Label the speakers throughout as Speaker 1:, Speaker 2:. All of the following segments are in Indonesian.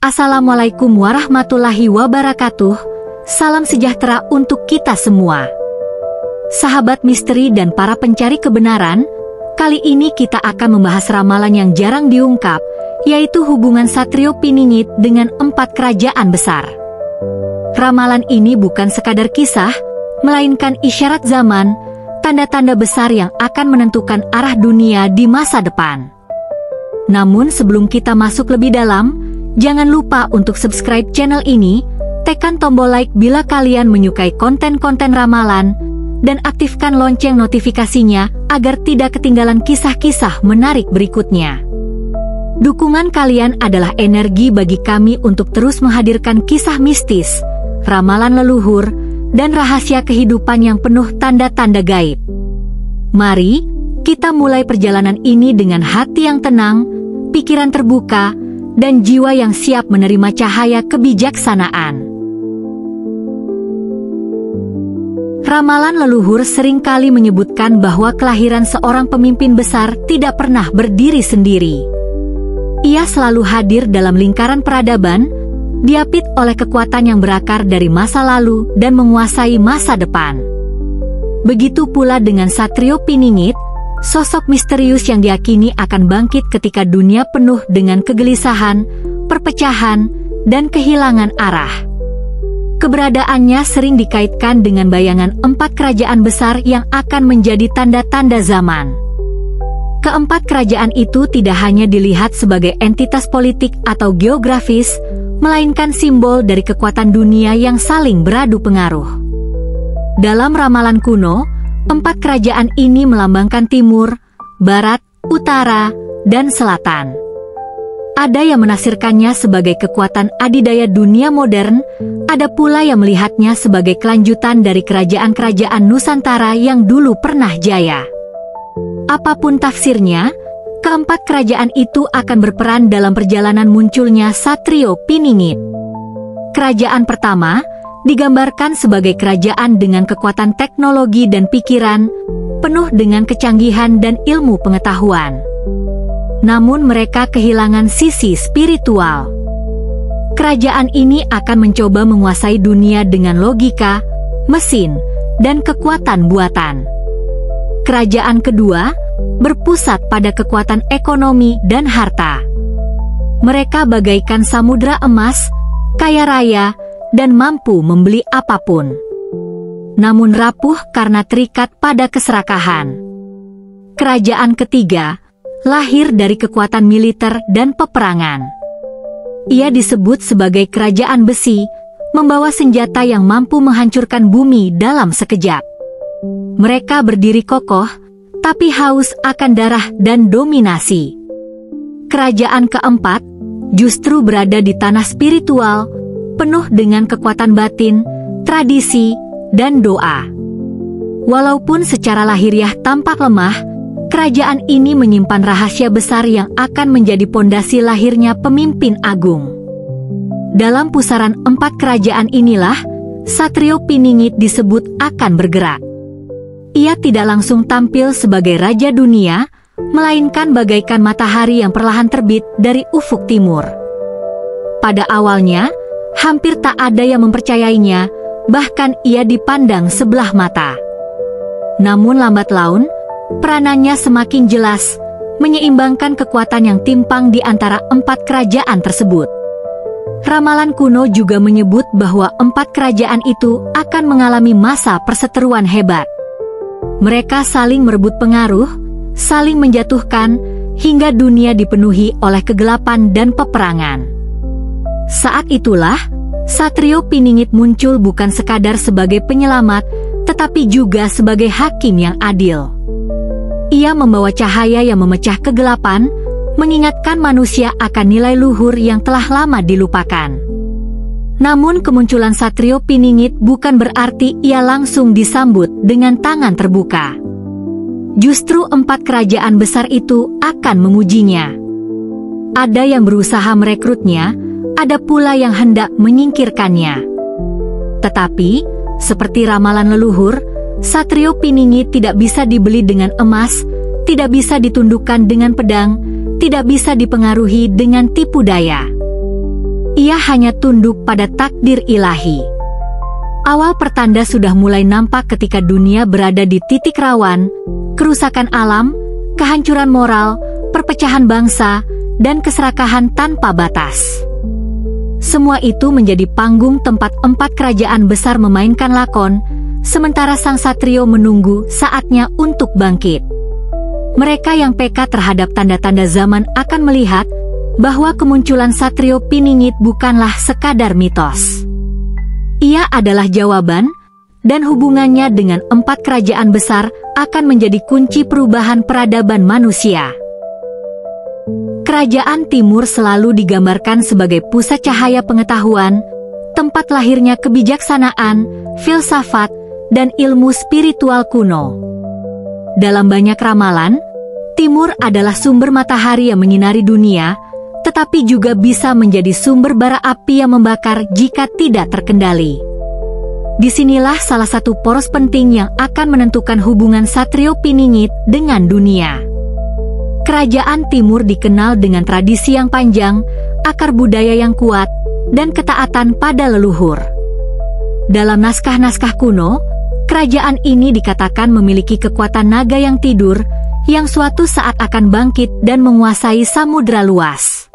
Speaker 1: Assalamualaikum warahmatullahi wabarakatuh. Salam sejahtera untuk kita semua. Sahabat misteri dan para pencari kebenaran, kali ini kita akan membahas ramalan yang jarang diungkap, yaitu hubungan Satrio Piningit dengan 4 kerajaan besar. Ramalan ini bukan sekadar kisah, melainkan isyarat zaman, tanda-tanda besar yang akan menentukan arah dunia di masa depan. Namun sebelum kita masuk lebih dalam, jangan lupa untuk subscribe channel ini, tekan tombol like bila kalian menyukai konten-konten ramalan, dan aktifkan lonceng notifikasinya agar tidak ketinggalan kisah-kisah menarik berikutnya. Dukungan kalian adalah energi bagi kami untuk terus menghadirkan kisah mistis, ramalan leluhur, dan rahasia kehidupan yang penuh tanda-tanda gaib. Mari, kita mulai perjalanan ini dengan hati yang tenang, pikiran terbuka, dan jiwa yang siap menerima cahaya kebijaksanaan. Ramalan leluhur seringkali menyebutkan bahwa kelahiran seorang pemimpin besar tidak pernah berdiri sendiri. Ia selalu hadir dalam lingkaran peradaban, diapit oleh kekuatan yang berakar dari masa lalu dan menguasai masa depan. Begitu pula dengan Satrio Piningit, sosok misterius yang diyakini akan bangkit ketika dunia penuh dengan kegelisahan, perpecahan, dan kehilangan arah. Keberadaannya sering dikaitkan dengan bayangan 4 kerajaan besar yang akan menjadi tanda-tanda zaman. Keempat kerajaan itu tidak hanya dilihat sebagai entitas politik atau geografis, melainkan simbol dari kekuatan dunia yang saling beradu pengaruh. Dalam ramalan kuno, 4 kerajaan ini melambangkan timur, barat, utara, dan selatan. Ada yang menafsirkannya sebagai kekuatan adidaya dunia modern, ada pula yang melihatnya sebagai kelanjutan dari kerajaan-kerajaan Nusantara yang dulu pernah jaya. Apapun tafsirnya, keempat kerajaan itu akan berperan dalam perjalanan munculnya Satrio Piningit. Kerajaan pertama digambarkan sebagai kerajaan dengan kekuatan teknologi dan pikiran, penuh dengan kecanggihan dan ilmu pengetahuan. Namun mereka kehilangan sisi spiritual. Kerajaan ini akan mencoba menguasai dunia dengan logika, mesin, dan kekuatan buatan. Kerajaan kedua berpusat pada kekuatan ekonomi dan harta. Mereka bagaikan samudra emas, kaya raya, dan mampu membeli apapun. Namun rapuh karena terikat pada keserakahan. Kerajaan ketiga lahir dari kekuatan militer dan peperangan. Ia disebut sebagai kerajaan besi, membawa senjata yang mampu menghancurkan bumi dalam sekejap. Mereka berdiri kokoh, tapi haus akan darah dan dominasi. Kerajaan keempat justru berada di tanah spiritual, penuh dengan kekuatan batin, tradisi, dan doa. Walaupun secara lahiriah tampak lemah, kerajaan ini menyimpan rahasia besar yang akan menjadi pondasi lahirnya pemimpin agung. Dalam pusaran 4 kerajaan inilah, Satrio Piningit disebut akan bergerak. Ia tidak langsung tampil sebagai raja dunia, melainkan bagaikan matahari yang perlahan terbit dari ufuk timur. Pada awalnya, hampir tak ada yang mempercayainya, bahkan ia dipandang sebelah mata. Namun lambat laun, peranannya semakin jelas, menyeimbangkan kekuatan yang timpang di antara 4 kerajaan tersebut. Ramalan kuno juga menyebut bahwa 4 kerajaan itu akan mengalami masa perseteruan hebat. Mereka saling merebut pengaruh, saling menjatuhkan, hingga dunia dipenuhi oleh kegelapan dan peperangan. Saat itulah, Satrio Piningit muncul bukan sekadar sebagai penyelamat, tetapi juga sebagai hakim yang adil. Ia membawa cahaya yang memecah kegelapan, mengingatkan manusia akan nilai luhur yang telah lama dilupakan. Namun kemunculan Satrio Piningit bukan berarti ia langsung disambut dengan tangan terbuka. Justru 4 kerajaan besar itu akan memujinya. Ada yang berusaha merekrutnya, ada pula yang hendak menyingkirkannya. Tetapi, seperti ramalan leluhur, Satrio Piningit tidak bisa dibeli dengan emas, tidak bisa ditundukkan dengan pedang, tidak bisa dipengaruhi dengan tipu daya. Ia hanya tunduk pada takdir ilahi. Awal pertanda sudah mulai nampak ketika dunia berada di titik rawan, kerusakan alam, kehancuran moral, perpecahan bangsa, dan keserakahan tanpa batas. Semua itu menjadi panggung tempat 4 kerajaan besar memainkan lakon, sementara sang satrio menunggu saatnya untuk bangkit. Mereka yang peka terhadap tanda-tanda zaman akan melihat bahwa kemunculan Satrio Piningit bukanlah sekadar mitos. Ia adalah jawaban, dan hubungannya dengan 4 kerajaan besar akan menjadi kunci perubahan peradaban manusia. Kerajaan Timur selalu digambarkan sebagai pusat cahaya pengetahuan, tempat lahirnya kebijaksanaan, filsafat, dan ilmu spiritual kuno. Dalam banyak ramalan, Timur adalah sumber matahari yang menyinari dunia, tetapi juga bisa menjadi sumber bara api yang membakar jika tidak terkendali. Disinilah salah satu poros penting yang akan menentukan hubungan Satrio Piningit dengan dunia. Kerajaan Timur dikenal dengan tradisi yang panjang, akar budaya yang kuat, dan ketaatan pada leluhur. Dalam naskah-naskah kuno, kerajaan ini dikatakan memiliki kekuatan naga yang tidur, yang suatu saat akan bangkit dan menguasai samudra luas.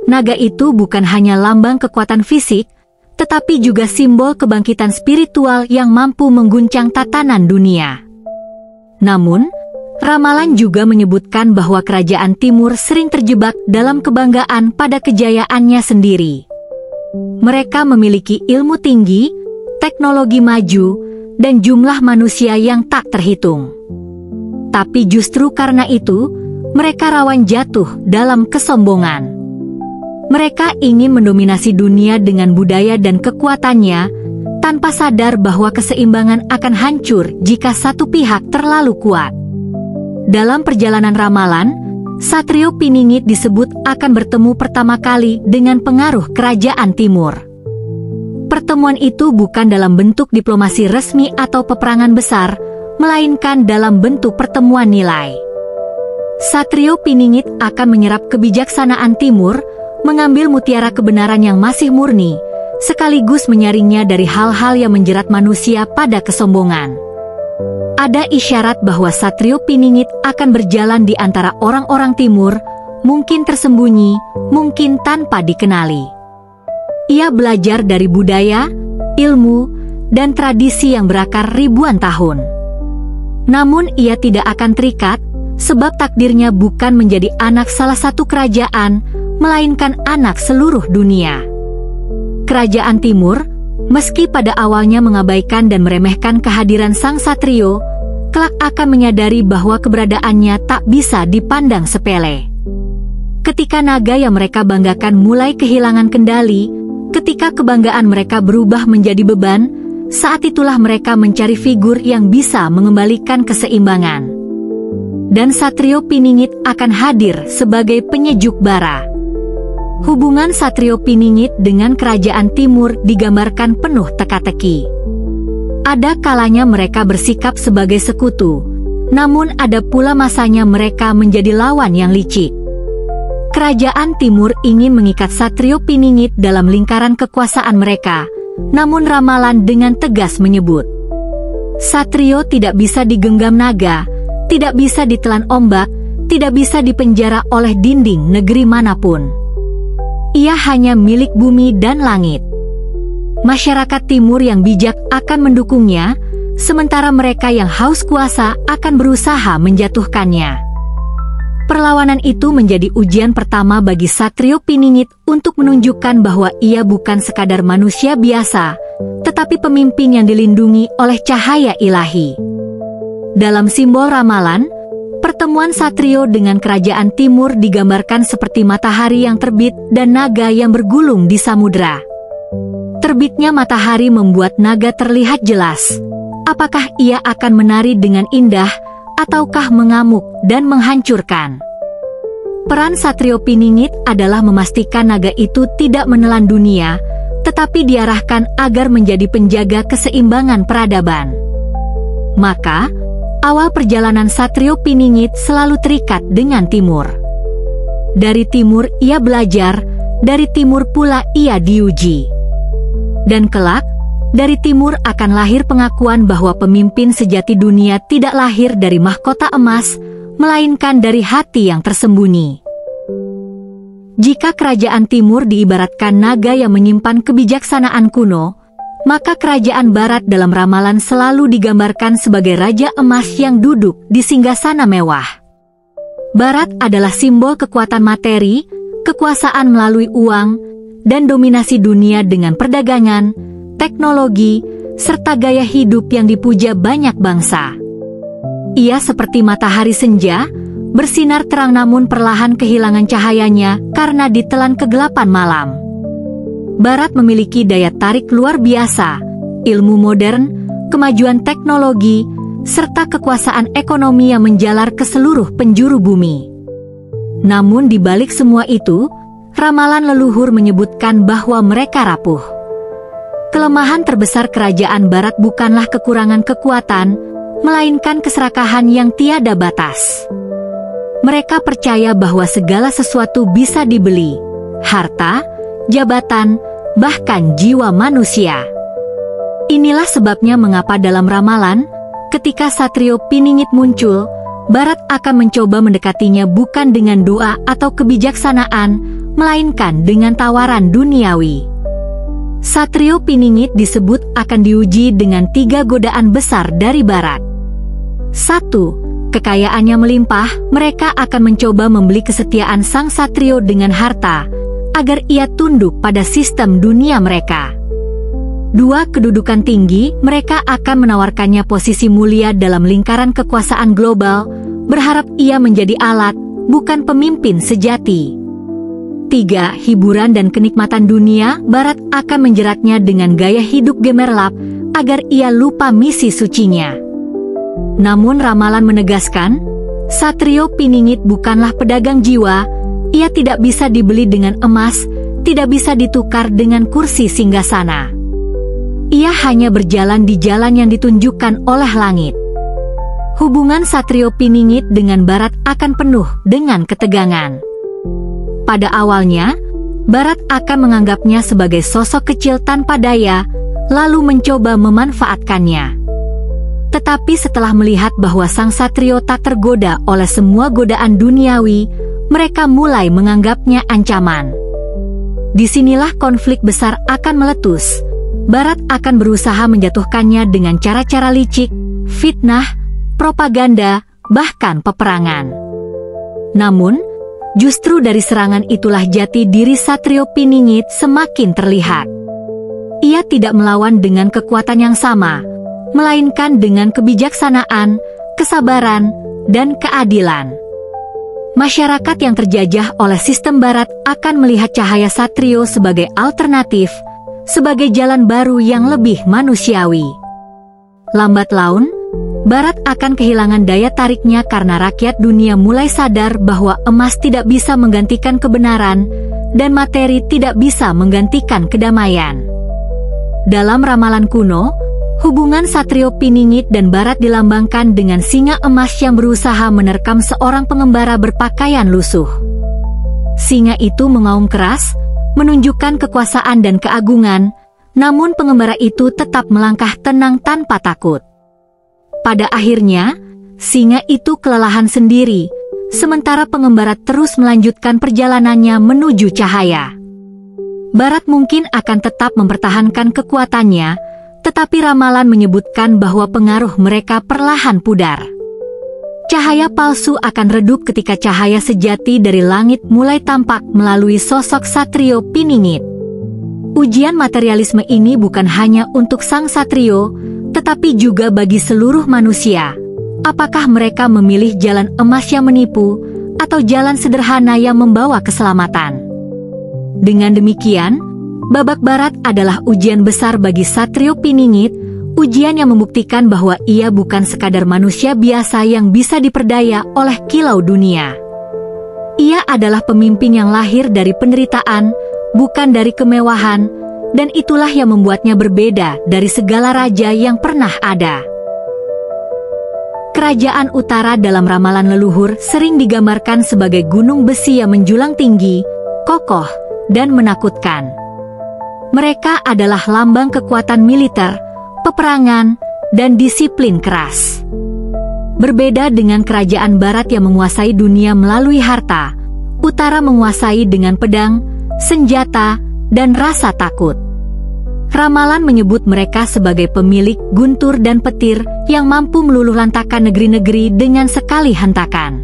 Speaker 1: Naga itu bukan hanya lambang kekuatan fisik, tetapi juga simbol kebangkitan spiritual yang mampu mengguncang tatanan dunia. Namun, ramalan juga menyebutkan bahwa kerajaan Timur sering terjebak dalam kebanggaan pada kejayaannya sendiri. Mereka memiliki ilmu tinggi, teknologi maju, dan jumlah manusia yang tak terhitung. Tapi justru karena itu, mereka rawan jatuh dalam kesombongan. Mereka ingin mendominasi dunia dengan budaya dan kekuatannya, tanpa sadar bahwa keseimbangan akan hancur jika satu pihak terlalu kuat. Dalam perjalanan ramalan, Satrio Piningit disebut akan bertemu pertama kali dengan pengaruh kerajaan Timur. Pertemuan itu bukan dalam bentuk diplomasi resmi atau peperangan besar, melainkan dalam bentuk pertemuan nilai. Satrio Piningit akan menyerap kebijaksanaan Timur, mengambil mutiara kebenaran yang masih murni, sekaligus menyaringnya dari hal-hal yang menjerat manusia pada kesombongan. Ada isyarat bahwa Satrio Piningit akan berjalan di antara orang-orang Timur, mungkin tersembunyi, mungkin tanpa dikenali. Ia belajar dari budaya, ilmu, dan tradisi yang berakar ribuan tahun. Namun ia tidak akan terikat, sebab takdirnya bukan menjadi anak salah satu kerajaan, melainkan anak seluruh dunia. Kerajaan Timur, meski pada awalnya mengabaikan dan meremehkan kehadiran sang satrio, kelak akan menyadari bahwa keberadaannya tak bisa dipandang sepele. Ketika naga yang mereka banggakan mulai kehilangan kendali, ketika kebanggaan mereka berubah menjadi beban, saat itulah mereka mencari figur yang bisa mengembalikan keseimbangan. Dan Satrio Piningit akan hadir sebagai penyejuk bara. Hubungan Satrio Piningit dengan kerajaan Timur digambarkan penuh teka-teki. Ada kalanya mereka bersikap sebagai sekutu, namun ada pula masanya mereka menjadi lawan yang licik. Kerajaan Timur ingin mengikat Satrio Piningit dalam lingkaran kekuasaan mereka, namun ramalan dengan tegas menyebut, Satrio tidak bisa digenggam naga, tidak bisa ditelan ombak, tidak bisa dipenjara oleh dinding negeri manapun. Ia hanya milik bumi dan langit. Masyarakat Timur yang bijak akan mendukungnya, sementara mereka yang haus kuasa akan berusaha menjatuhkannya. Perlawanan itu menjadi ujian pertama bagi Satrio Piningit untuk menunjukkan bahwa ia bukan sekadar manusia biasa, tetapi pemimpin yang dilindungi oleh cahaya ilahi. Dalam simbol ramalan, pertemuan Satrio dengan kerajaan Timur digambarkan seperti matahari yang terbit dan naga yang bergulung di samudra. Terbitnya matahari membuat naga terlihat jelas. Apakah ia akan menari dengan indah, ataukah mengamuk dan menghancurkan? Peran Satrio Piningit adalah memastikan naga itu tidak menelan dunia, tetapi diarahkan agar menjadi penjaga keseimbangan peradaban. Maka, awal perjalanan Satrio Piningit selalu terikat dengan Timur. Dari Timur ia belajar, dari timur pula ia diuji. Dan kelak, dari timur akan lahir pengakuan bahwa pemimpin sejati dunia tidak lahir dari mahkota emas, melainkan dari hati yang tersembunyi. Jika kerajaan timur diibaratkan naga yang menyimpan kebijaksanaan kuno, maka kerajaan barat dalam ramalan selalu digambarkan sebagai raja emas yang duduk di singgasana mewah. Barat adalah simbol kekuatan materi, kekuasaan melalui uang, dan dominasi dunia dengan perdagangan, teknologi, serta gaya hidup yang dipuja banyak bangsa. Ia seperti matahari senja, bersinar terang namun perlahan kehilangan cahayanya karena ditelan kegelapan malam. Barat memiliki daya tarik luar biasa, ilmu modern, kemajuan teknologi, serta kekuasaan ekonomi yang menjalar ke seluruh penjuru bumi. Namun di balik semua itu, ramalan leluhur menyebutkan bahwa mereka rapuh. Kelemahan terbesar kerajaan barat bukanlah kekurangan kekuatan, melainkan keserakahan yang tiada batas. Mereka percaya bahwa segala sesuatu bisa dibeli, harta, jabatan, bahkan jiwa manusia. Inilah sebabnya mengapa dalam ramalan, ketika Satrio Piningit muncul, Barat akan mencoba mendekatinya bukan dengan doa atau kebijaksanaan, melainkan dengan tawaran duniawi. Satrio Piningit disebut akan diuji dengan 3 godaan besar dari Barat. 1. Kekayaannya melimpah, mereka akan mencoba membeli kesetiaan sang Satrio dengan harta, agar ia tunduk pada sistem dunia mereka. 2. Kedudukan tinggi, mereka akan menawarkannya posisi mulia dalam lingkaran kekuasaan global, berharap ia menjadi alat, bukan pemimpin sejati. 3. Hiburan dan kenikmatan dunia, Barat akan menjeratnya dengan gaya hidup gemerlap, agar ia lupa misi sucinya. Namun ramalan menegaskan, Satrio Piningit bukanlah pedagang jiwa, ia tidak bisa dibeli dengan emas, tidak bisa ditukar dengan kursi singgasana. Ia hanya berjalan di jalan yang ditunjukkan oleh langit. Hubungan Satrio Piningit dengan Barat akan penuh dengan ketegangan. Pada awalnya, Barat akan menganggapnya sebagai sosok kecil tanpa daya, lalu mencoba memanfaatkannya. Tetapi setelah melihat bahwa sang Satrio tak tergoda oleh semua godaan duniawi, mereka mulai menganggapnya ancaman. Disinilah konflik besar akan meletus. Barat akan berusaha menjatuhkannya dengan cara-cara licik, fitnah, propaganda, bahkan peperangan. Namun, justru dari serangan itulah jati diri Satrio Piningit semakin terlihat. Ia tidak melawan dengan kekuatan yang sama, melainkan dengan kebijaksanaan, kesabaran, dan keadilan. Masyarakat yang terjajah oleh sistem Barat akan melihat cahaya Satrio sebagai alternatif, sebagai jalan baru yang lebih manusiawi. Lambat laun, Barat akan kehilangan daya tariknya karena rakyat dunia mulai sadar bahwa emas tidak bisa menggantikan kebenaran, dan materi tidak bisa menggantikan kedamaian. Dalam ramalan kuno, hubungan Satrio Piningit dan Barat dilambangkan dengan singa emas yang berusaha menerkam seorang pengembara berpakaian lusuh. Singa itu mengaum keras, menunjukkan kekuasaan dan keagungan, namun pengembara itu tetap melangkah tenang tanpa takut. Pada akhirnya, singa itu kelelahan sendiri, sementara pengembara terus melanjutkan perjalanannya menuju cahaya. Barat mungkin akan tetap mempertahankan kekuatannya, tetapi ramalan menyebutkan bahwa pengaruh mereka perlahan pudar. Cahaya palsu akan redup ketika cahaya sejati dari langit mulai tampak melalui sosok Satrio Piningit. Ujian materialisme ini bukan hanya untuk sang Satrio, tetapi juga bagi seluruh manusia. Apakah mereka memilih jalan emas yang menipu, atau jalan sederhana yang membawa keselamatan? Dengan demikian, babak Barat adalah ujian besar bagi Satrio Piningit, ujian yang membuktikan bahwa ia bukan sekadar manusia biasa yang bisa diperdaya oleh kilau dunia. Ia adalah pemimpin yang lahir dari penderitaan, bukan dari kemewahan, dan itulah yang membuatnya berbeda dari segala raja yang pernah ada. Kerajaan utara dalam ramalan leluhur sering digambarkan sebagai gunung besi yang menjulang tinggi, kokoh, dan menakutkan. Mereka adalah lambang kekuatan militer, peperangan, dan disiplin keras. Berbeda dengan kerajaan barat yang menguasai dunia melalui harta, utara menguasai dengan pedang, senjata, dan rasa takut. Ramalan menyebut mereka sebagai pemilik guntur dan petir yang mampu meluluhlantakkan negeri-negeri dengan sekali hentakan.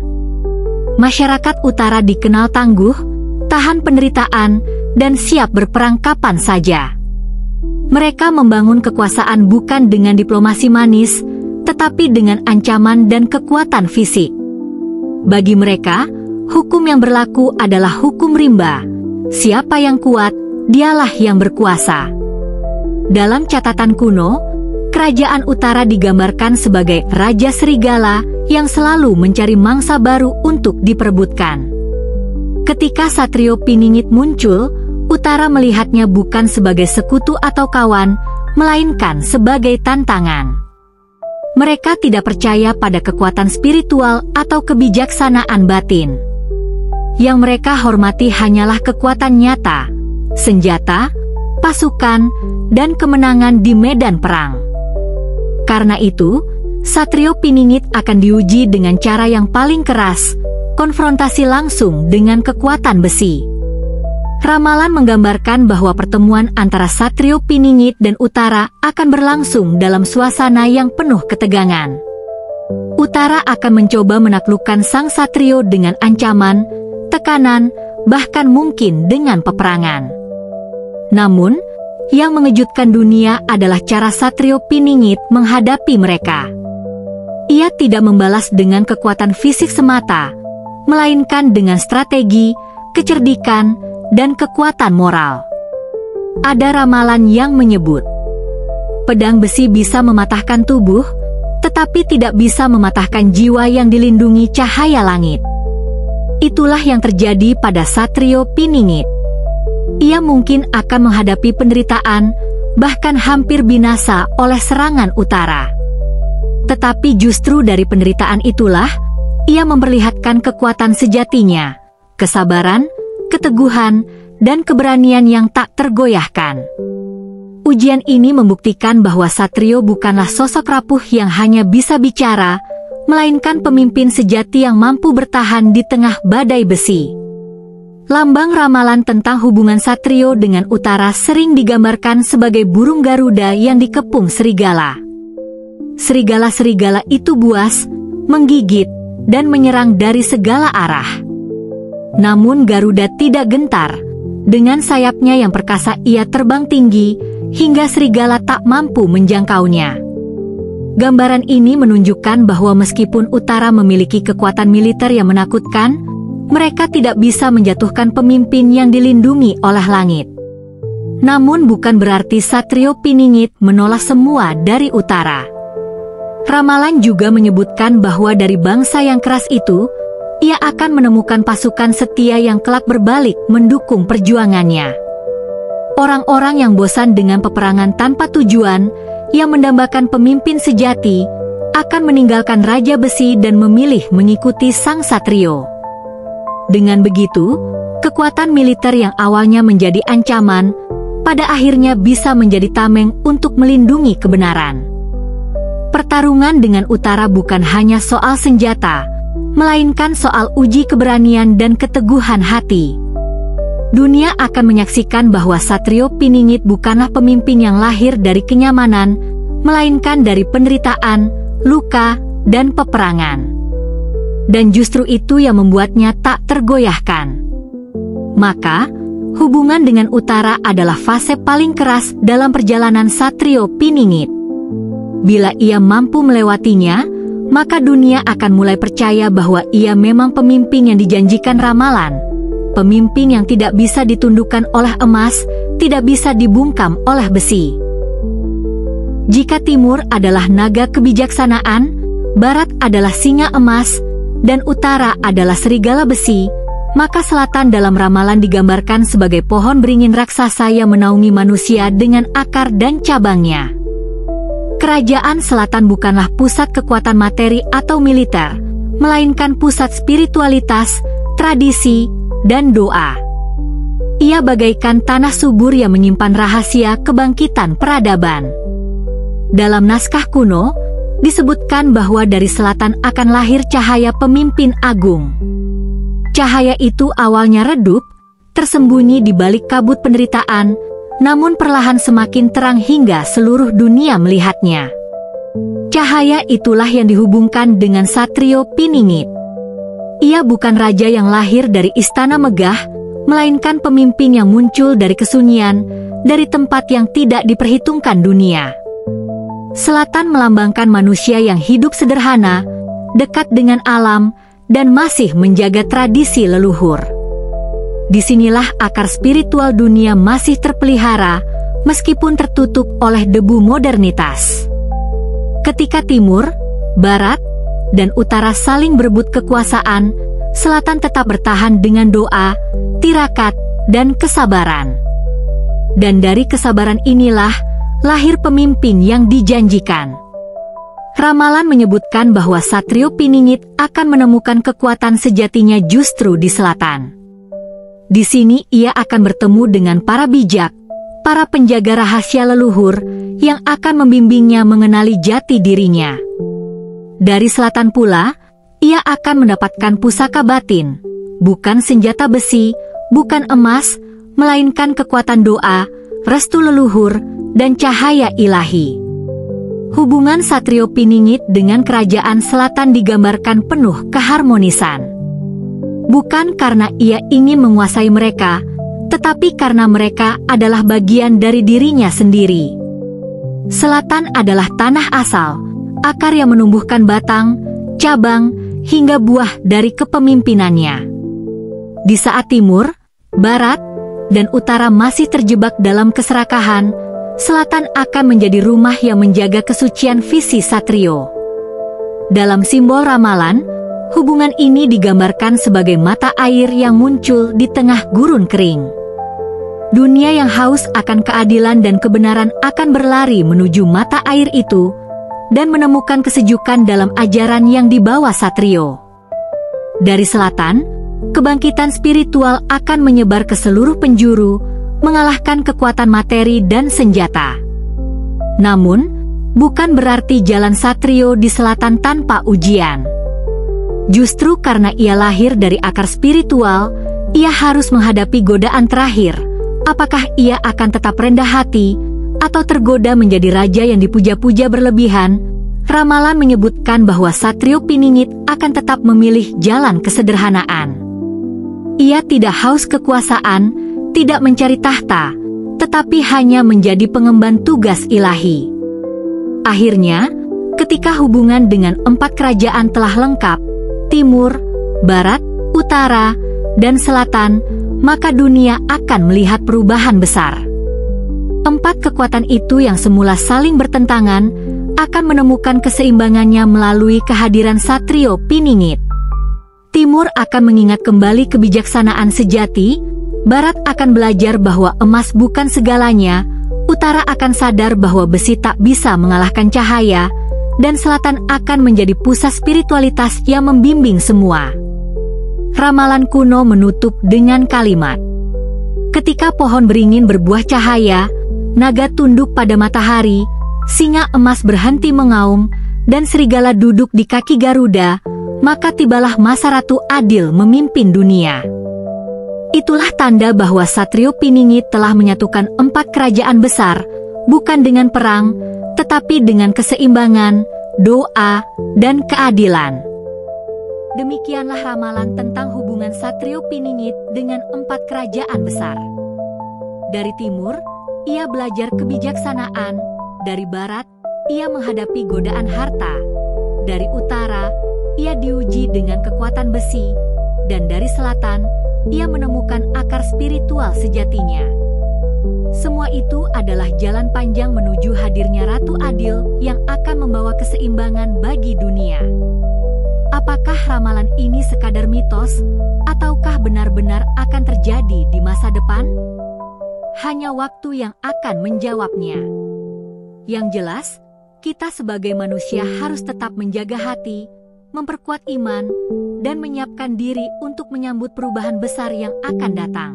Speaker 1: Masyarakat utara dikenal tangguh, tahan penderitaan, dan siap berperang kapan saja. Mereka membangun kekuasaan bukan dengan diplomasi manis, tetapi dengan ancaman dan kekuatan fisik. Bagi mereka, hukum yang berlaku adalah hukum rimba. Siapa yang kuat, dialah yang berkuasa. Dalam catatan kuno, kerajaan utara digambarkan sebagai Raja Serigala yang selalu mencari mangsa baru untuk diperebutkan. Ketika Satrio Piningit muncul, utara melihatnya bukan sebagai sekutu atau kawan, melainkan sebagai tantangan. Mereka tidak percaya pada kekuatan spiritual atau kebijaksanaan batin. Yang mereka hormati hanyalah kekuatan nyata, senjata, pasukan, dan kemenangan di medan perang. Karena itu, Satrio Piningit akan diuji dengan cara yang paling keras, konfrontasi langsung dengan kekuatan besi. Ramalan menggambarkan bahwa pertemuan antara Satrio Piningit dan Utara akan berlangsung dalam suasana yang penuh ketegangan. Utara akan mencoba menaklukkan sang Satrio dengan ancaman, tekanan, bahkan mungkin dengan peperangan. Namun, yang mengejutkan dunia adalah cara Satrio Piningit menghadapi mereka. Ia tidak membalas dengan kekuatan fisik semata, melainkan dengan strategi, kecerdikan, dan kekuatan moral. Ada ramalan yang menyebut, pedang besi bisa mematahkan tubuh, tetapi tidak bisa mematahkan jiwa yang dilindungi cahaya langit. Itulah yang terjadi pada Satrio Piningit. Ia mungkin akan menghadapi penderitaan, bahkan hampir binasa oleh serangan utara. Tetapi justru dari penderitaan itulah, ia memperlihatkan kekuatan sejatinya, kesabaran, keteguhan, dan keberanian yang tak tergoyahkan. Ujian ini membuktikan bahwa Satrio bukanlah sosok rapuh yang hanya bisa bicara, melainkan pemimpin sejati yang mampu bertahan di tengah badai besi. Lambang ramalan tentang hubungan Satrio dengan Utara sering digambarkan sebagai burung Garuda yang dikepung serigala. Serigala-serigala itu buas, menggigit, dan menyerang dari segala arah. Namun Garuda tidak gentar. Dengan sayapnya yang perkasa ia terbang tinggi, hingga serigala tak mampu menjangkaunya. Gambaran ini menunjukkan bahwa meskipun Utara memiliki kekuatan militer yang menakutkan, mereka tidak bisa menjatuhkan pemimpin yang dilindungi oleh langit. Namun bukan berarti Satrio Piningit menolak semua dari Utara. Ramalan juga menyebutkan bahwa dari bangsa yang keras itu, ia akan menemukan pasukan setia yang kelak berbalik mendukung perjuangannya. Orang-orang yang bosan dengan peperangan tanpa tujuan, yang mendambakan pemimpin sejati, akan meninggalkan Raja Besi dan memilih mengikuti sang Satrio. Dengan begitu, kekuatan militer yang awalnya menjadi ancaman, pada akhirnya bisa menjadi tameng untuk melindungi kebenaran. Pertarungan dengan Utara bukan hanya soal senjata, melainkan soal uji keberanian dan keteguhan hati. Dunia akan menyaksikan bahwa Satrio Piningit bukanlah pemimpin yang lahir dari kenyamanan, melainkan dari penderitaan, luka, dan peperangan. Dan justru itu yang membuatnya tak tergoyahkan. Maka, hubungan dengan Utara adalah fase paling keras dalam perjalanan Satrio Piningit. Bila ia mampu melewatinya, maka dunia akan mulai percaya bahwa ia memang pemimpin yang dijanjikan ramalan. Pemimpin yang tidak bisa ditundukkan oleh emas, tidak bisa dibungkam oleh besi. Jika timur adalah naga kebijaksanaan, barat adalah singa emas, dan utara adalah serigala besi, maka selatan dalam ramalan digambarkan sebagai pohon beringin raksasa yang menaungi manusia dengan akar dan cabangnya. Kerajaan selatan bukanlah pusat kekuatan materi atau militer, melainkan pusat spiritualitas, tradisi, dan doa. Ia bagaikan tanah subur yang menyimpan rahasia kebangkitan peradaban. Dalam naskah kuno, disebutkan bahwa dari selatan akan lahir cahaya pemimpin agung. Cahaya itu awalnya redup, tersembunyi di balik kabut penderitaan, namun perlahan semakin terang hingga seluruh dunia melihatnya. Cahaya itulah yang dihubungkan dengan Satrio Piningit. Ia bukan raja yang lahir dari istana megah, melainkan pemimpin yang muncul dari kesunyian, dari tempat yang tidak diperhitungkan dunia. Selatan melambangkan manusia yang hidup sederhana, dekat dengan alam, dan masih menjaga tradisi leluhur. Disinilah akar spiritual dunia masih terpelihara, meskipun tertutup oleh debu modernitas. Ketika timur, barat, dan utara saling berebut kekuasaan, selatan tetap bertahan dengan doa, tirakat, dan kesabaran. Dan dari kesabaran inilah lahir pemimpin yang dijanjikan. Ramalan menyebutkan bahwa Satrio Piningit akan menemukan kekuatan sejatinya justru di selatan. Di sini ia akan bertemu dengan para bijak, para penjaga rahasia leluhur yang akan membimbingnya mengenali jati dirinya. Dari selatan pula, ia akan mendapatkan pusaka batin, bukan senjata besi, bukan emas, melainkan kekuatan doa, restu leluhur, dan cahaya ilahi. Hubungan Satrio Piningit dengan kerajaan selatan digambarkan penuh keharmonisan. Bukan karena ia ingin menguasai mereka, tetapi karena mereka adalah bagian dari dirinya sendiri. Selatan adalah tanah asal, akar yang menumbuhkan batang, cabang, hingga buah dari kepemimpinannya. Di saat timur, barat, dan utara masih terjebak dalam keserakahan, selatan akan menjadi rumah yang menjaga kesucian visi Satrio. Dalam simbol ramalan, hubungan ini digambarkan sebagai mata air yang muncul di tengah gurun kering. Dunia yang haus akan keadilan dan kebenaran akan berlari menuju mata air itu dan menemukan kesejukan dalam ajaran yang dibawa Satrio. Dari selatan, kebangkitan spiritual akan menyebar ke seluruh penjuru, mengalahkan kekuatan materi dan senjata. Namun, bukan berarti jalan Satrio di selatan tanpa ujian. Justru karena ia lahir dari akar spiritual, ia harus menghadapi godaan terakhir. Apakah ia akan tetap rendah hati, atau tergoda menjadi raja yang dipuja-puja berlebihan? Ramalan menyebutkan bahwa Satrio Piningit akan tetap memilih jalan kesederhanaan. Ia tidak haus kekuasaan, tidak mencari tahta, tetapi hanya menjadi pengemban tugas ilahi. Akhirnya, ketika hubungan dengan 4 kerajaan telah lengkap, timur, barat, utara, dan selatan, maka dunia akan melihat perubahan besar. 4 kekuatan itu yang semula saling bertentangan, akan menemukan keseimbangannya melalui kehadiran Satrio Piningit. Timur akan mengingat kembali kebijaksanaan sejati, barat akan belajar bahwa emas bukan segalanya, utara akan sadar bahwa besi tak bisa mengalahkan cahaya, dan selatan akan menjadi pusat spiritualitas yang membimbing semua. Ramalan kuno menutup dengan kalimat, ketika pohon beringin berbuah cahaya, naga tunduk pada matahari, singa emas berhenti mengaum, dan serigala duduk di kaki Garuda, maka tibalah masa Ratu Adil memimpin dunia. Itulah tanda bahwa Satrio Piningit telah menyatukan 4 kerajaan besar, bukan dengan perang, tetapi dengan keseimbangan, doa, dan keadilan. Demikianlah ramalan tentang hubungan Satrio Piningit dengan 4 kerajaan besar. Dari timur, ia belajar kebijaksanaan. Dari barat, ia menghadapi godaan harta. Dari utara, ia diuji dengan kekuatan besi. Dan dari selatan, ia menemukan akar spiritual sejatinya. Semua itu adalah jalan panjang menuju hadirnya Ratu Adil yang akan membawa keseimbangan bagi dunia. Apakah ramalan ini sekadar mitos, ataukah benar-benar akan terjadi di masa depan? Hanya waktu yang akan menjawabnya. Yang jelas, kita sebagai manusia harus tetap menjaga hati, memperkuat iman, dan menyiapkan diri untuk menyambut perubahan besar yang akan datang.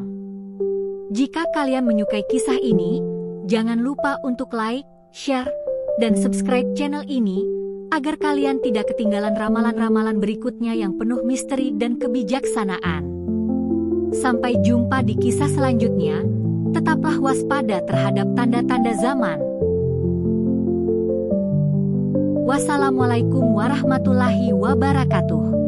Speaker 1: Jika kalian menyukai kisah ini, jangan lupa untuk like, share, dan subscribe channel ini, agar kalian tidak ketinggalan ramalan-ramalan berikutnya yang penuh misteri dan kebijaksanaan. Sampai jumpa di kisah selanjutnya, tetaplah waspada terhadap tanda-tanda zaman. Wassalamualaikum warahmatullahi wabarakatuh.